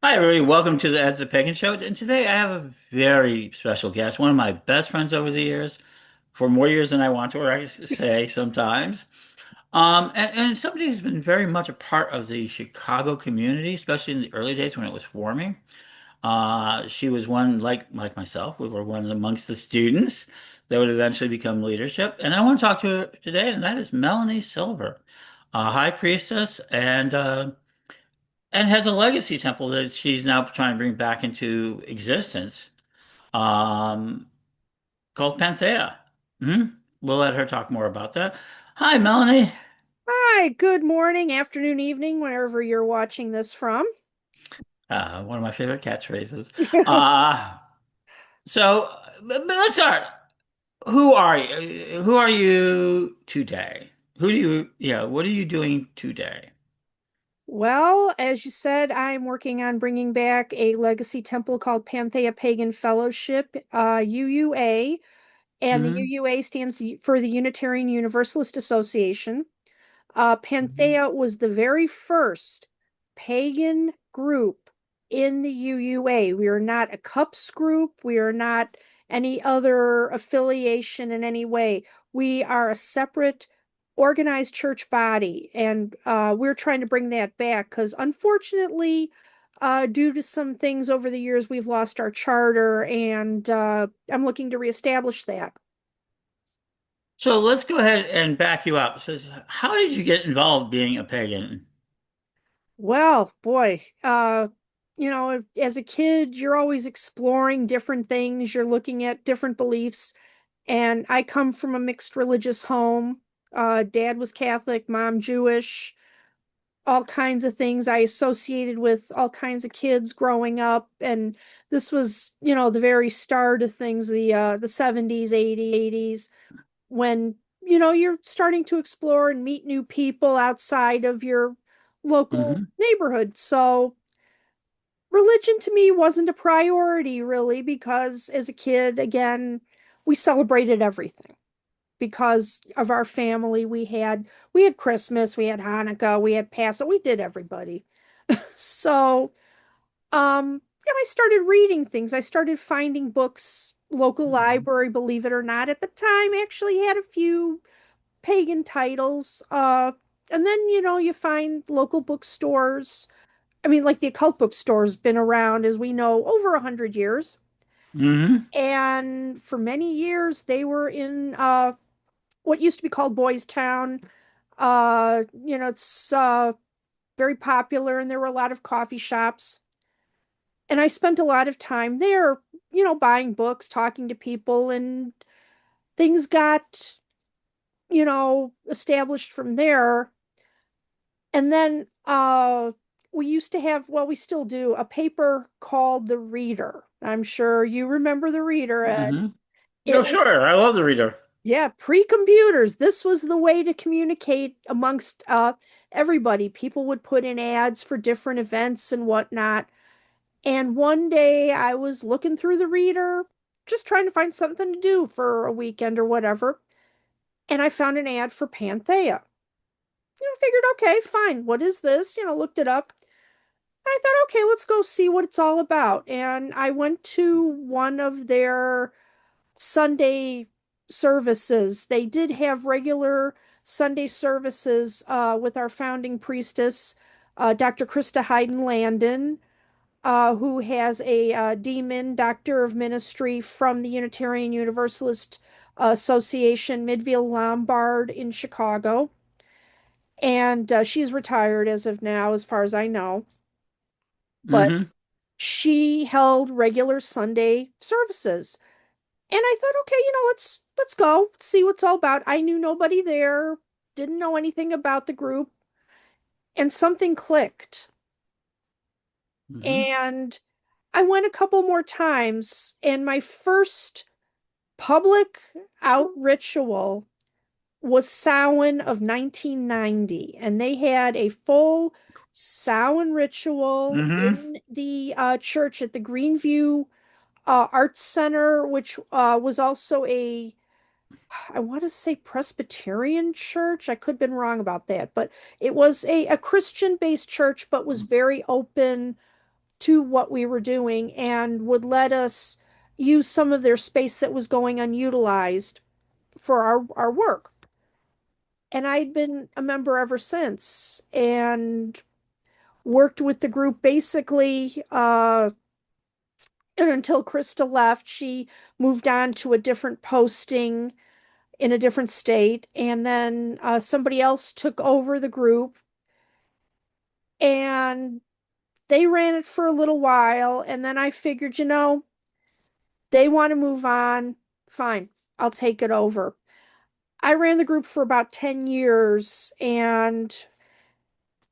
Hi, everybody. Welcome to the As the Pagan Show. And today I have a very special guest, one of my best friends over the years, for more years than I want to, or I say sometimes. And somebody who's been very much a part of the Chicago community, especially in the early days when it was forming. She was one, like myself, we were one amongst the students that would eventually become leadership. And I want to talk to her today, and that is Melanie Silver, high priestess and has a legacy temple that she's now trying to bring back into existence, um, called Panthea. Hmm. We'll let her talk more about that. Hi, Melanie. Hi, good morning, afternoon, evening, wherever you're watching this from. One of my favorite catchphrases. Uh, but let's start. Who are you? Who are you today? What are you doing today? Well, as you said, I'm working on bringing back a legacy temple called Panthea Pagan Fellowship, UUA, and the Hmm. UUA stands for the Unitarian Universalist Association. Hmm. Panthea was the very first pagan group in the UUA. We are not a CUPS group. We are not any other affiliation in any way. We are a separate organized church body, and we're trying to bring that back because unfortunately, due to some things over the years, we've lost our charter, and I'm looking to reestablish that. So let's go ahead and back you up. It says, how did you get involved being a pagan? Well, boy, as a kid, you're always exploring different things. You're looking at different beliefs. And I come from a mixed religious home. Dad was Catholic, mom Jewish, all kinds of things. I associated with all kinds of kids growing up. And this was, the very start of things, the 70s, 80s, when you're starting to explore and meet new people outside of your local Hmm. neighborhood. So religion to me wasn't a priority really because as a kid, again, we celebrated everything because of our family. We had Christmas, we had Hanukkah, we had Passover, we did everybody. So yeah, I started reading things. I started finding books. Local Hmm. library, believe it or not, at the time actually had a few pagan titles. And then, you find local bookstores. I mean, like the occult bookstore's been around, as we know, over 100 years. Hmm. And for many years, they were in what used to be called Boys Town. It's very popular, and there were a lot of coffee shops. And I spent a lot of time there, buying books, talking to people, and things got, established from there. And then we used to have, well, we still do, a paper called The Reader. I'm sure you remember The Reader, Ed. Hmm. It Oh, was, sure. I love the reader. yeah, pre-computers. This was the way to communicate amongst everybody. People would put in ads for different events and whatnot. And one day I was looking through The Reader, just trying to find something to do for a weekend or whatever. And I found an ad for Panthea. Figured, okay, fine. What is this? Looked it up. I thought, okay, let's go see what it's all about. And I went to one of their Sunday services. They did have regular Sunday services with our founding priestess, Dr. Krista Hayden Landon, who has a demon doctor of ministry from the Unitarian Universalist Association, Midvale Lombard in Chicago. And she's retired as of now, as far as I know. But Hmm. she held regular Sunday services. And I thought, okay, let's go see what's all about. I knew nobody there, didn't know anything about the group, and something clicked. Hmm. And I went a couple more times, and my first public out ritual was Samhain of 1990, and they had a full Samhain ritual Hmm. in the church at the Greenview Arts Center, which was also I want to say Presbyterian church. I could have been wrong about that, but it was a Christian-based church, but was very open to what we were doing and would let us use some of their space that was going unutilized for our work. And I'd been a member ever since and worked with the group basically and until Krista left. She moved on to a different posting in a different state. And then somebody else took over the group and they ran it for a little while. And then I figured, they want to move on. Fine, I'll take it over. I ran the group for about 10 years and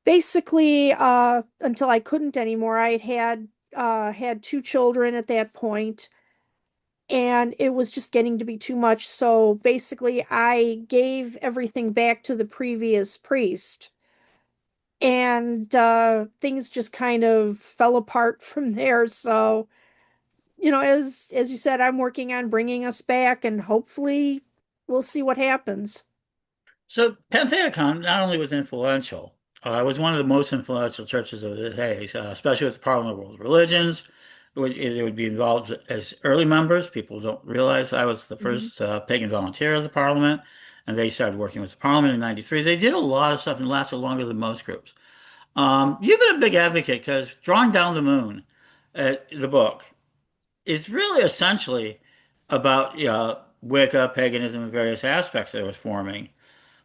basically until I couldn't anymore. I had two children at that point and it was just getting to be too much. So basically I gave everything back to the previous priest and things just kind of fell apart from there. So, as you said, I'm working on bringing us back and hopefully we'll see what happens. So Panthea not only was influential, it was one of the most influential churches of the day, especially with the Parliament of World Religions. It would be involved as early members. People don't realize I was the Mhm. first pagan volunteer of the Parliament, and they started working with the Parliament in '93. They did a lot of stuff and lasted longer than most groups. You've been a big advocate because Drawing Down the Moon, the book, is really essentially about Wicca, paganism, and various aspects that it was forming.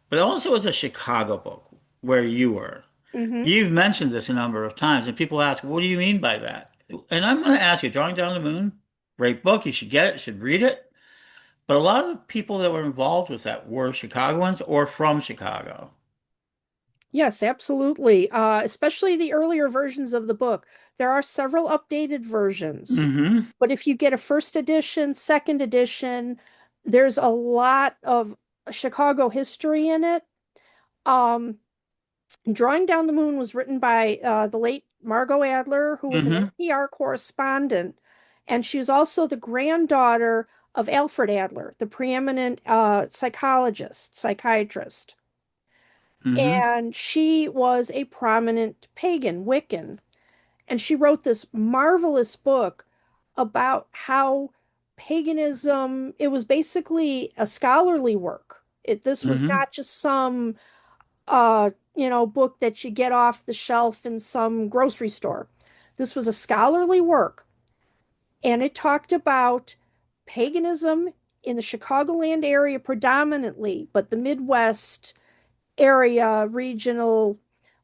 But it also was a Chicago book where you were. Mhm. You've mentioned this a number of times, and people ask, what do you mean by that? And I'm going to ask you, Drawing Down the Moon, great book. You should get it, you should read it. But a lot of the people that were involved with that were Chicagoans or from Chicago. Yes, absolutely. Especially the earlier versions of the book. There are several updated versions, Hmm. but if you get a first edition, second edition, there's a lot of Chicago history in it. Um, Drawing Down the Moon was written by the late Margot Adler, who was an Hmm. NPR correspondent, and she was also the granddaughter of Alfred Adler, the preeminent psychiatrist. Hmm. And she was a prominent pagan Wiccan. And she wrote this marvelous book about how paganism, it was basically a scholarly work. This was Hmm. not just some book that you get off the shelf in some grocery store. This was a scholarly work, and it talked about paganism in the Chicagoland area predominantly, but the Midwest area, regional,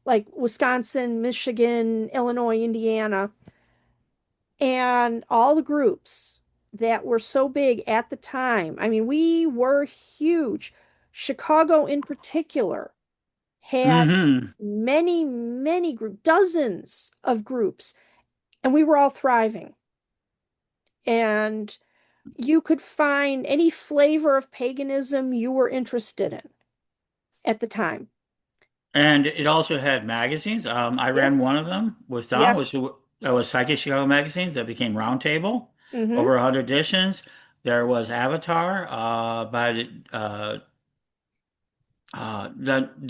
like Wisconsin, Michigan, Illinois, Indiana, and all the groups that were so big at the time. I mean, we were huge. Chicago, in particular, had Hmm. many, many groups, dozens of groups, and we were all thriving. And you could find any flavor of paganism you were interested in at the time. And it also had magazines. I Yep. ran one of them with Don, Yes. that was Psychic Chicago magazines that became Roundtable, Mm-hmm. over 100 editions. There was Avatar by the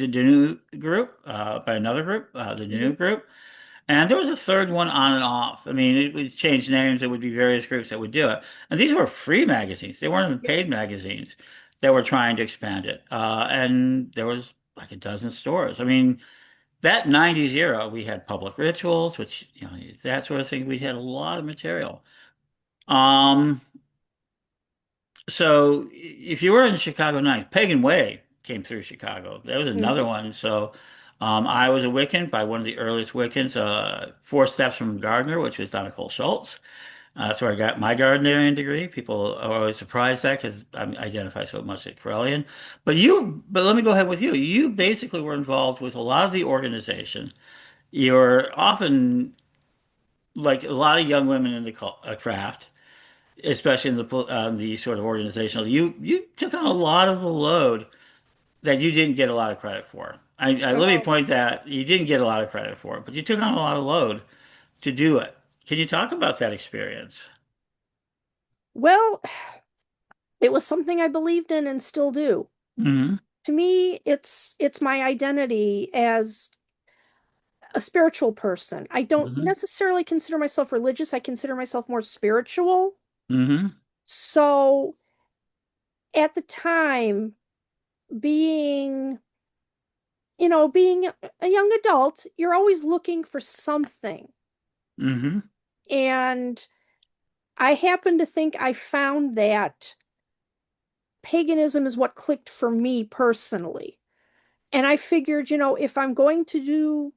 new group, by another group, the Mm-hmm. new group. And there was a third one on and off. I mean, it would change names. It would be various groups that would do it. And these were free magazines. They weren't even Yep. paid magazines that were trying to expand it. And there was like a dozen stores. I mean, that '90s era, we had public rituals, which, that sort of thing. We had a lot of material. Um, so if you were in Chicago '90s, Pagan Way came through Chicago. That was another Mm-hmm. one. So I was a Wiccan by one of the earliest Wiccans, Four Steps from Gardner, which was Donna Cole Schultz. That's where I got my gardenering degree. People are always surprised that because I identify so much as Corellian. But let me go ahead with you. You basically were involved with a lot of the organization. You're often like a lot of young women in the craft, especially in the sort of organizational. You took on a lot of the load that you didn't get a lot of credit for. Let me Oh, point that you didn't get a lot of credit for it, but you took on a lot of load to do it. Can you talk about that experience? well, it was something I believed in and still do. Hmm. To me, it's my identity as a spiritual person. I don't Hmm. necessarily consider myself religious. I consider myself more spiritual. Hmm. So at the time, being, being a young adult, you're always looking for something. Hmm. And I happen to think I found that paganism is what clicked for me personally. And I figured, if I'm going to do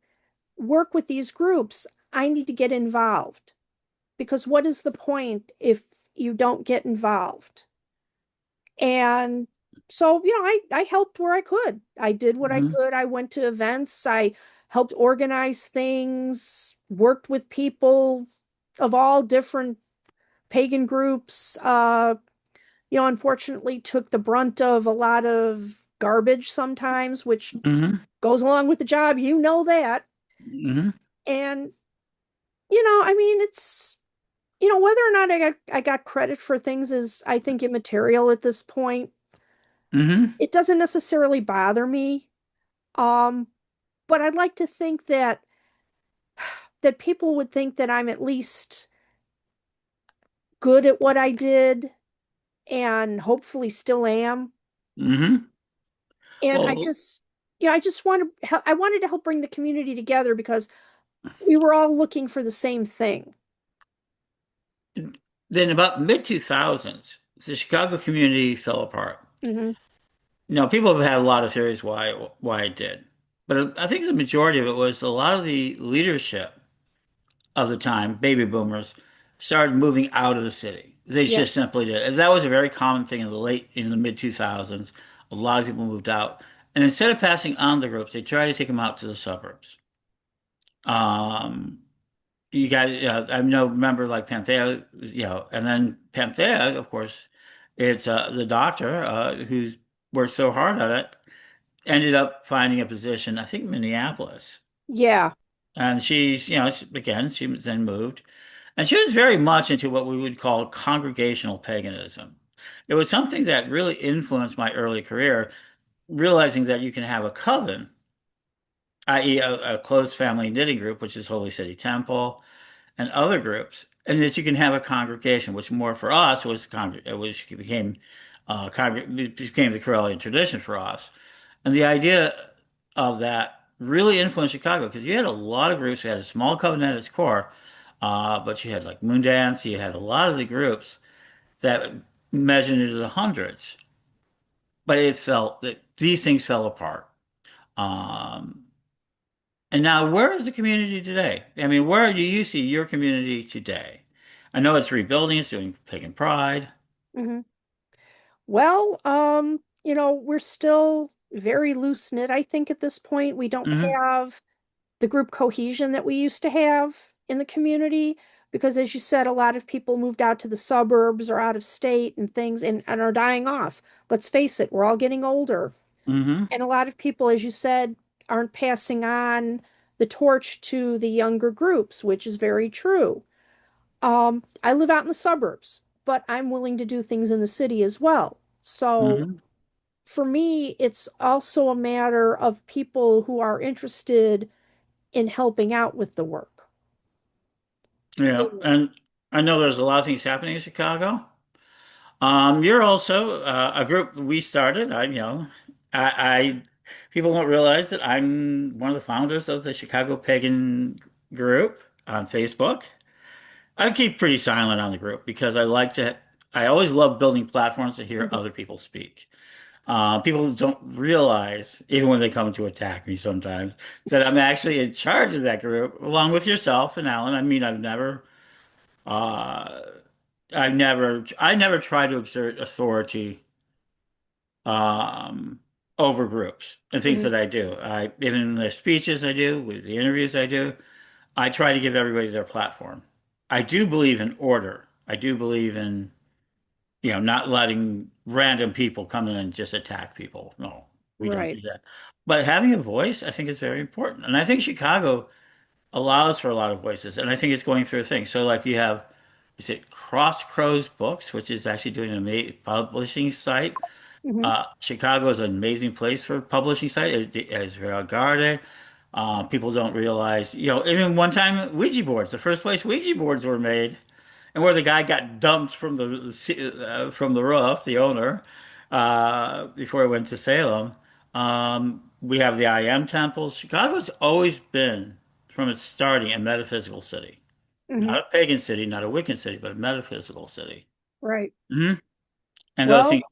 work with these groups, I need to get involved because what is the point if you don't get involved? And so, I helped where I could. I did what I Hmm. could. I went to events, I helped organize things, worked with people of all different pagan groups. Unfortunately took the brunt of a lot of garbage sometimes, which Hmm. goes along with the job. You know that. Hmm. And, I mean, it's, whether or not I got credit for things is, I think, immaterial at this point. Hmm. It doesn't necessarily bother me. Um, but I'd like to think that people would think that I'm at least good at what I did and hopefully still am. Hmm. And Well, I just I wanted to help bring the community together because we were all looking for the same thing. then about mid 2000s, the Chicago community fell apart. Hmm. People have had a lot of theories why it did, but I think the majority of it was a lot of the leadership of the time, baby boomers, started moving out of the city. They Yep. just simply did. And that was a very common thing in the mid 2000s. A lot of people moved out. And instead of passing on the groups, they tried to take them out to the suburbs. Um, you got, I know, remember like Panthea, and then Panthea, of course, it's the doctor who's worked so hard at it, ended up finding a position, I think, in Minneapolis. Yeah. And again, she then moved. And she was very much into what we would call congregational paganism. It was something that really influenced my early career, realizing that you can have a coven, i.e., a close family knitting group, which is Holy City Temple, and other groups, and that you can have a congregation, which more for us which became the Correllian tradition for us. And the idea of that really influenced Chicago because you had a lot of groups. You had a small coven at its core, but you had like Moondance. You had a lot of the groups that measured into the hundreds. But it felt that these things fell apart. Um, and now, where is the community today? I mean, where do you see your community today? I know it's rebuilding, it's doing Pagan Pride. Hmm. Well, we're still very loose knit, I think, at this point. We don't Hmm. have the group cohesion that we used to have in the community because, as you said, a lot of people moved out to the suburbs or out of state and things and are dying off. Let's face it, we're all getting older. Hmm. And a lot of people, as you said, aren't passing on the torch to the younger groups, which is very true. I live out in the suburbs, but I'm willing to do things in the city as well. So Hmm. for me, it's also a matter of people who are interested in helping out with the work. Yeah, And- and I know there's a lot of things happening in Chicago. You're also a group we started. I people won't realize that I'm one of the founders of the Chicago Pagan group on Facebook. I keep pretty silent on the group because I always love building platforms to hear Mhm. other people speak. People don't realize, even when they come to attack me sometimes, that I'm actually in charge of that group, along with yourself and Alan. I mean, uh, I never try to exert authority um, over groups and things Mhm. that I do. Even in the speeches I do, with the interviews I do, I try to give everybody their platform. I do believe in order. I do believe in, not letting random people come in and just attack people. No, we don't Right. do that. But having a voice, I think is very important. And I think Chicago allows for a lot of voices. And I think it's going through a thing. So like you have, is it Cross Crows Books, which is actually doing an amazing publishing site. Hmm. Chicago is an amazing place for a publishing site. It's Garde. People don't realize, even one time Ouija boards, the first place Ouija boards were made, and where the guy got dumped from the roof, the owner, before he went to Salem. We have the I Am temples. Chicago's always been, from its starting, a metaphysical city, Hmm. not a pagan city, not a Wiccan city, but a metaphysical city. Right. Hmm. And those things.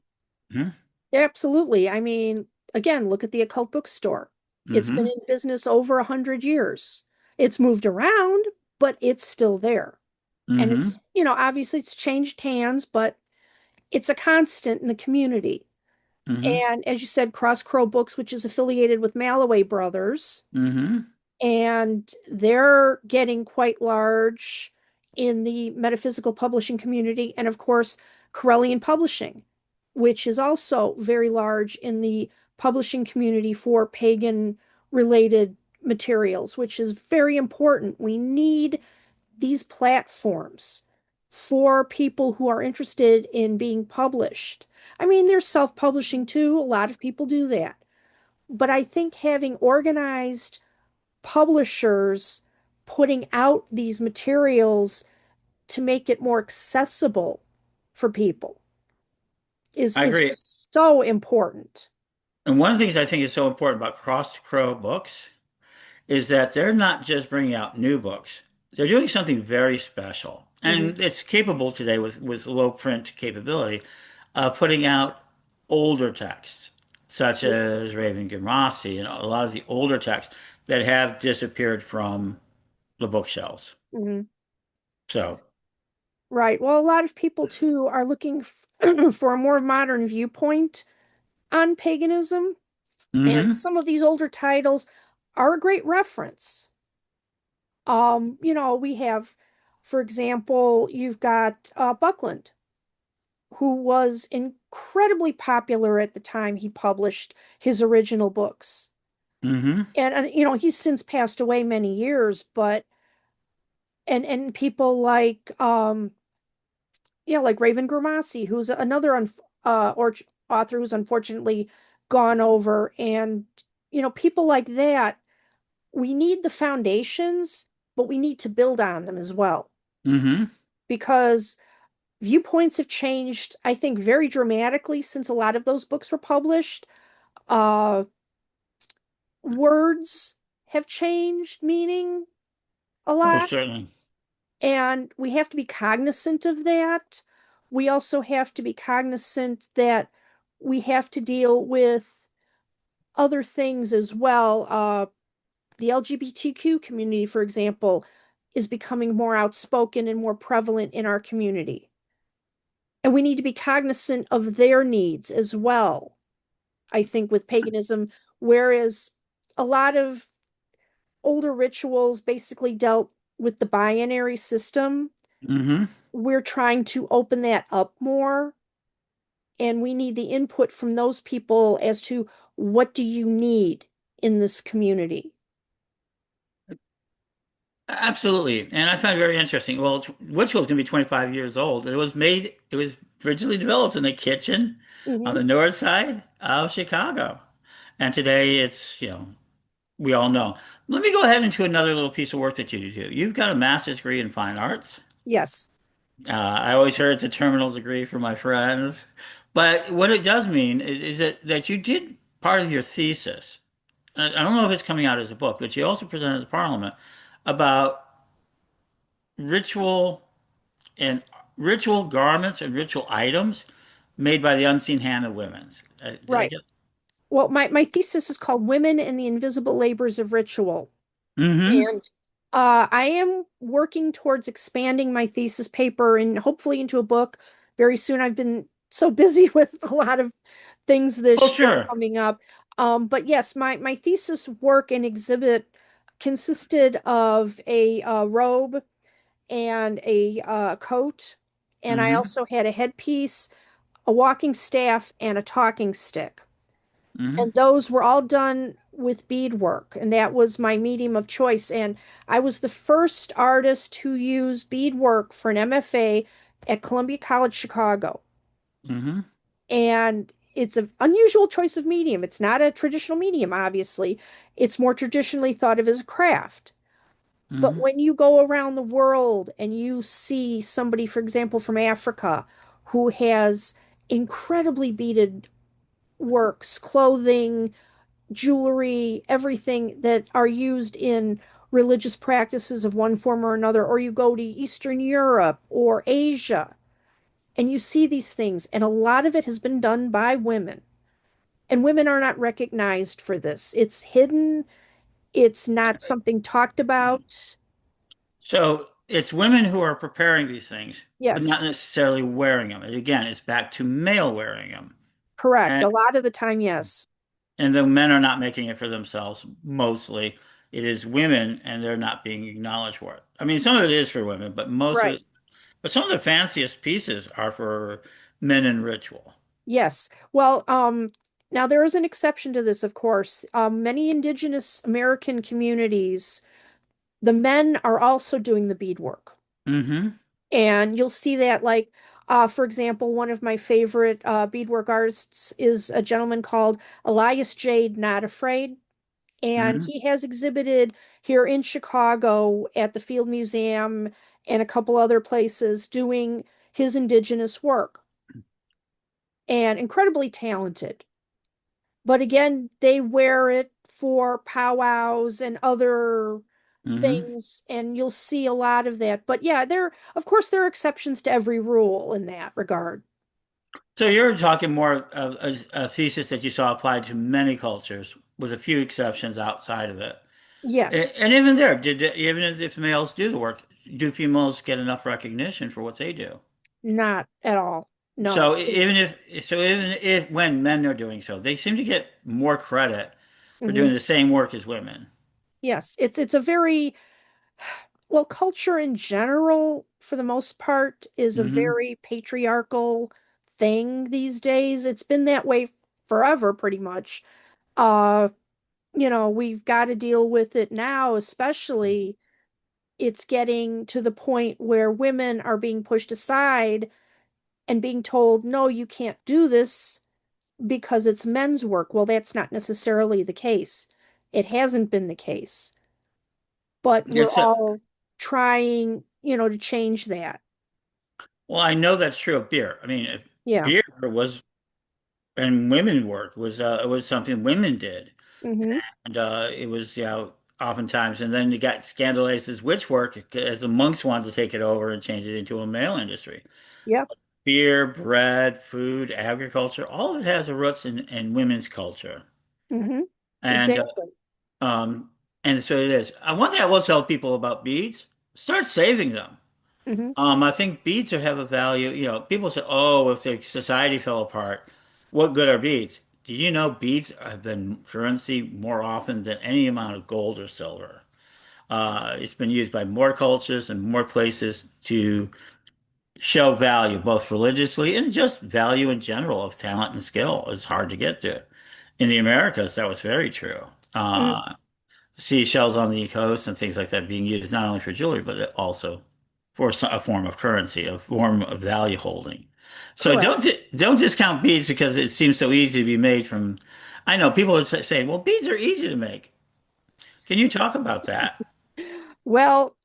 Well, absolutely. I mean, again, look at the occult bookstore. It's been Hmm. in business over 100 years. It's moved around, but it's still there. And Hmm. obviously it's changed hands, but it's a constant in the community. Hmm. And as you said, Cross Crow Books, which is affiliated with Malloway Brothers, Hmm. and they're getting quite large in the metaphysical publishing community. And of course, Corellian Publishing, which is also very large in the publishing community for pagan related materials, which is very important. We need these platforms for people who are interested in being published. I mean, there's self publishing too. A lot of people do that. But I think having organized publishers putting out these materials to make it more accessible for people I is agree. just so important. And one of the things I think is so important about Cross Crow books is that they're not just bringing out new books. They're doing something very special. Hmm. And it's capable today with low print capability of putting out older texts, such as Raven Gimrasi and a lot of the older texts that have disappeared from the bookshelves. Hmm. So, Right. Well, a lot of people too are looking for a more modern viewpoint on paganism, and hmm some of these older titles are a great reference. We have, for example, you've got Buckland, who was incredibly popular at the time he published his original books. hmm And he's since passed away many years, but and people like like Raven Grimassi, who's another or author who's unfortunately gone over, and people like that. We need the foundations, but we need to build on them as well hmm because viewpoints have changed, I think, very dramatically since a lot of those books were published. Uh, Words have changed meaning a Oh, lot, certainly. and we have to be cognizant of that. We also have to be cognizant that we have to deal with other things as well. The LGBTQ community, for example, is becoming more outspoken and more prevalent in our community. And we need to be cognizant of their needs as well, I think, with paganism, whereas a lot of older rituals basically dealt with the binary system. hmm We're trying to open that up more, and we need the input from those people as to what do you need in this community. Absolutely. And I find it very interesting. Well, Witchell's going to be 25 years old. It was originally developed in a kitchen on Hmm. the north side of Chicago. And today we all know. Let me go ahead into another little piece of work that you do. You've got a master's degree in fine arts. Yes. I always heard it's a terminal degree for my friends. But what it does mean is that you did part of your thesis. I don't know if it's coming out as a book, but you also presented to Parliament about ritual and ritual garments and ritual items made by the unseen hand of women. Did I Right. get? Well, my thesis is called Women and the Invisible Labors of Ritual. Mm-hmm. And I am working towards expanding my thesis paper and hopefully into a book very soon. I've been so busy with a lot of things Oh, this year sure. coming up. But yes, my thesis work and exhibit consisted of a robe and a coat, and I Mm-hmm. also had a headpiece, a walking staff, and a talking stick. Mm-hmm. And those were all done with beadwork, and that was my medium of choice. And I was the first artist to use beadwork for an MFA at Columbia College Chicago. Mm-hmm. And it's an unusual choice of medium. It's not a traditional medium, obviously. It's more traditionally thought of as a craft. But Hmm. when you go around the world and you see somebody, for example, from Africa, who has incredibly beaded works, clothing, jewelry, everything that are used in religious practices of one form or another, or you go to Eastern Europe or Asia and you see these things, and a lot of it has been done by women. And women are not recognized for this. It's hidden, it's not something talked about. So it's women who are preparing these things, but Yes, not necessarily wearing them. And again, it's back to male wearing them. correct. And A lot of the time, yes. and the men are not making it for themselves mostly. It is women and they're not being acknowledged for it. I mean, some of it is for women, but most of Right. it, but some of the fanciest pieces are for men in ritual. Yes. Well, now there is an exception to this, of course. Many indigenous American communities, the men are also doing the beadwork. Hmm. And you'll see that, like, for example, one of my favorite beadwork artists is a gentleman called Elias Jade Not Afraid. And Hmm. he has exhibited here in Chicago at the Field Museum and a couple other places doing his indigenous work, and incredibly talented. But again, they wear it for powwows and other Hmm. things, and you'll see a lot of that. But yeah, of course, there are exceptions to every rule in that regard. So you're talking more of a thesis that you saw applied to many cultures, with a few exceptions outside of it. Yes, And even there, even if males do the work, do females get enough recognition for what they do? not at all. No, So even if when men are doing so, they seem to get more credit for hmm doing the same work as women. yes, it's a very well, culture in general, for the most part, is a Hmm. very patriarchal thing these days. It's been that way forever, pretty much. Uh, we've got to deal with it now, especially it's getting to the point where women are being pushed aside and being told, no, you can't do this because it's men's work. Well, that's not necessarily the case. It hasn't been the case, but we're Yes. all trying, to change that. Well, I know that's true of beer. I mean, Yeah. beer was and women work was something women did, hmm and it was oftentimes, and then you got scandalized as witch work as the monks wanted to take it over and change it into a male industry. Yep. Beer, bread, food, agriculture, all of it has a roots in women's culture. hmm And Exactly. um and so it is. One thing I will tell people about beads, start saving them. hmm I think beads have a value. People say, "Oh, if the society fell apart, what good are beads?" Do you know beads have been currency more often than any amount of gold or silver? It's been used by more cultures and more places to show value, both religiously and just value in general of talent and skill. It's hard to get to. In the Americas, that was very true. hmm Seashells on the coast and things like that being used not only for jewelry, but also for a form of currency, a form of value holding. So Correct. don't discount beads because it seems so easy to be made from. I know people would say, "Well, beads are easy to make." Can you talk about that? Well,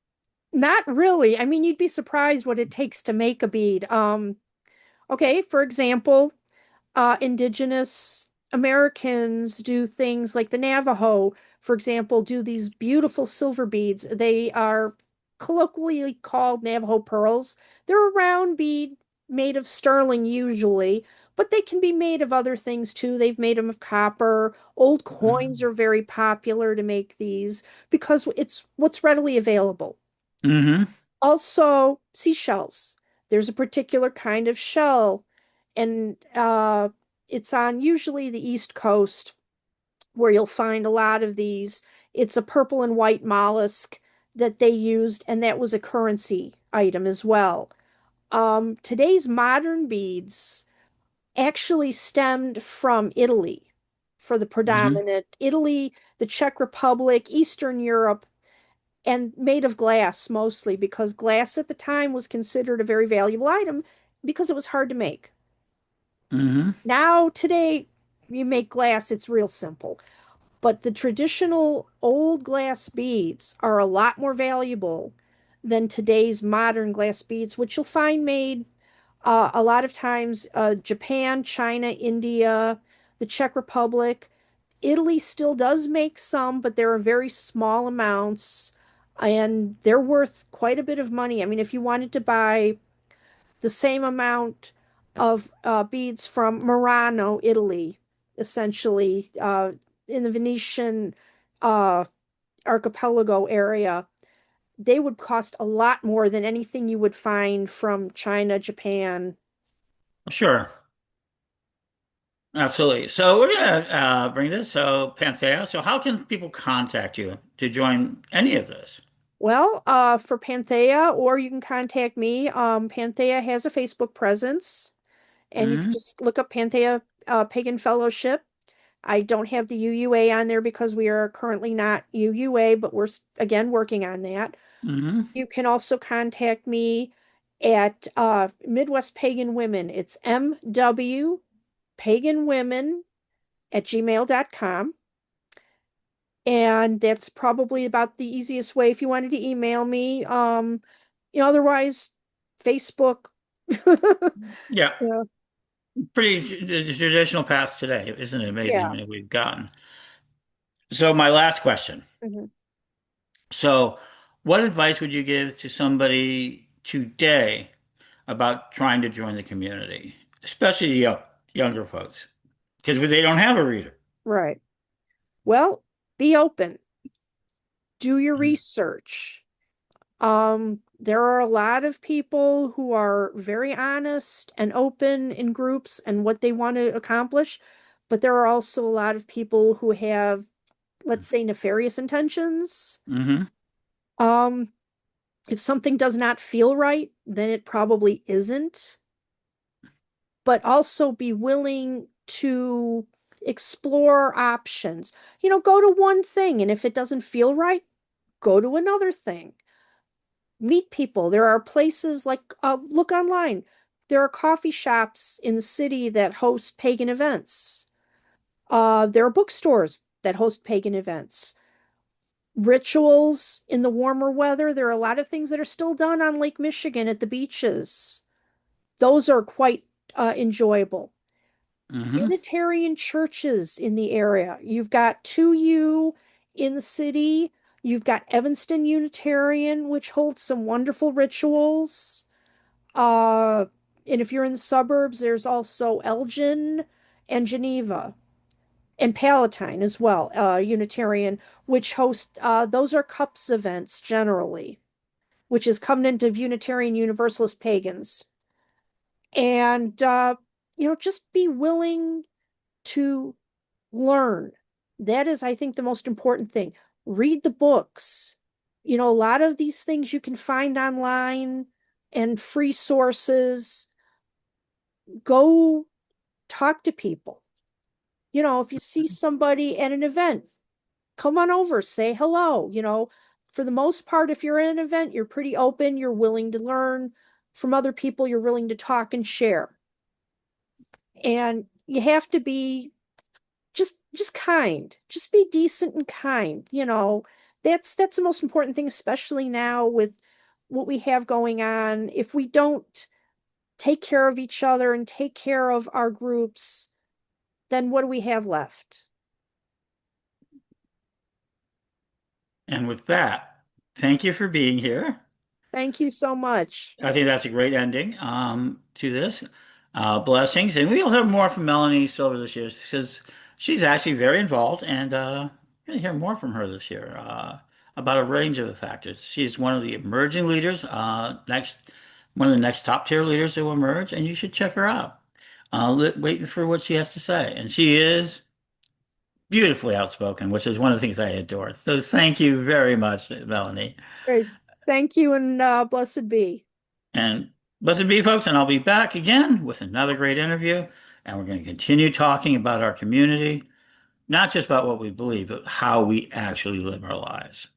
not really. I mean, you'd be surprised what it takes to make a bead. Okay, for example, indigenous Americans do things like the Navajo, for example, do these beautiful silver beads. They are colloquially called Navajo pearls. They're a round bead made of sterling usually, but they can be made of other things too. They've made them of copper. Old coins are very popular to make these because it's what's readily available. Mm-hmm. Also, seashells. There's a particular kind of shell, and it's on usually the East Coast where you'll find a lot of these. It's a purple and white mollusk that they used, and that was a currency item as well. Today's modern beads actually stemmed from Italy for the Mm-hmm. predominant Italy, the Czech Republic, Eastern Europe, and made of glass mostly because glass at the time was considered a very valuable item because it was hard to make. Hmm. Now, today, you make glass, it's real simple. But the traditional old glass beads are a lot more valuable than today's modern glass beads, which you'll find made a lot of times Japan, China, India, the Czech Republic. Italy still does make some, but there are very small amounts and they're worth quite a bit of money. I mean, if you wanted to buy the same amount of beads from Murano, Italy, essentially, in the Venetian uh, archipelago area, they would cost a lot more than anything you would find from China, Japan. Sure. Absolutely. So we're gonna bring this. So Panthea. So how can people contact you to join any of this? Well, for Panthea, or you can contact me. Panthea has a Facebook presence, and you can Hmm. just look up Panthea Pagan Fellowship. I don't have the UUA on there because we are currently not UUA, but we're again working on that. Hmm. You can also contact me at Midwest Pagan Women. It's MW Pagan Women at gmail.com. And that's probably about the easiest way if you wanted to email me. Otherwise, Facebook. Yeah. Yeah. Pretty the traditional paths today. Isn't it amazing how Yeah. many we've gotten? So my last question. Mhm. So what advice would you give to somebody today about trying to join the community, especially the younger folks, because they don't have a reader. Right. Well, be open. Do your Mhm. research. There are a lot of people who are very honest and open in groups and what they want to accomplish, but there are also a lot of people who have, let's say, nefarious intentions. Hmm. Um, if something does not feel right, then it probably isn't, but also be willing to explore options. Go to one thing, and if it doesn't feel right, go to another thing. Meet people. There are places like look online. There are coffee shops in the city that host pagan events. There are bookstores that host pagan events. Rituals in the warmer weather. There are a lot of things that are still done on Lake Michigan at the beaches. Those are quite enjoyable. Hmm. Unitarian churches in the area. You've got 2U in the city. You've got Evanston Unitarian, which holds some wonderful rituals. Uh, and if you're in the suburbs, there's also Elgin and Geneva and Palatine as well, Unitarian, which host those are cups events generally, which is Covenant of Unitarian Universalist Pagans. And just be willing to learn. That is, I think, the most important thing. Read the books. A lot of these things you can find online and free sources. Go talk to people. If you see somebody at an event, come on over, say hello. For the most part, if you're at an event, you're pretty open, you're willing to learn from other people, you're willing to talk and share. And you have to be just kind. Just be decent and kind. That's the most important thing, especially now with what we have going on. If we don't take care of each other and take care of our groups, then what do we have left? And with that, thank you for being here. Thank you so much. I think that's a great ending to this. Blessings, and we'll hear more from Melanie Silver this year because she's actually very involved, and we're going to hear more from her this year about a range of factors. She's one of the emerging leaders, one of the next top tier leaders that will emerge, and you should check her out. Waiting for what she has to say, and she is beautifully outspoken, which is one of the things I adore. So thank you very much, Melanie. Great. Thank you and blessed be. And blessed be, folks, and I'll be back again with another great interview. And we're going to continue talking about our community, not just about what we believe, but how we actually live our lives.